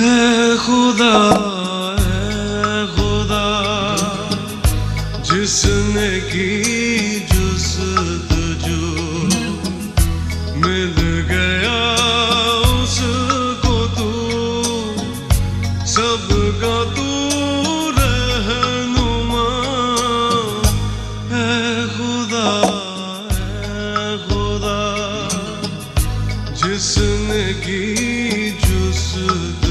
खुदा जिसने की जुस्तजू मिल गया उसको तू सबका तू रहनुमा है खुदा जिसने की जुस्तजू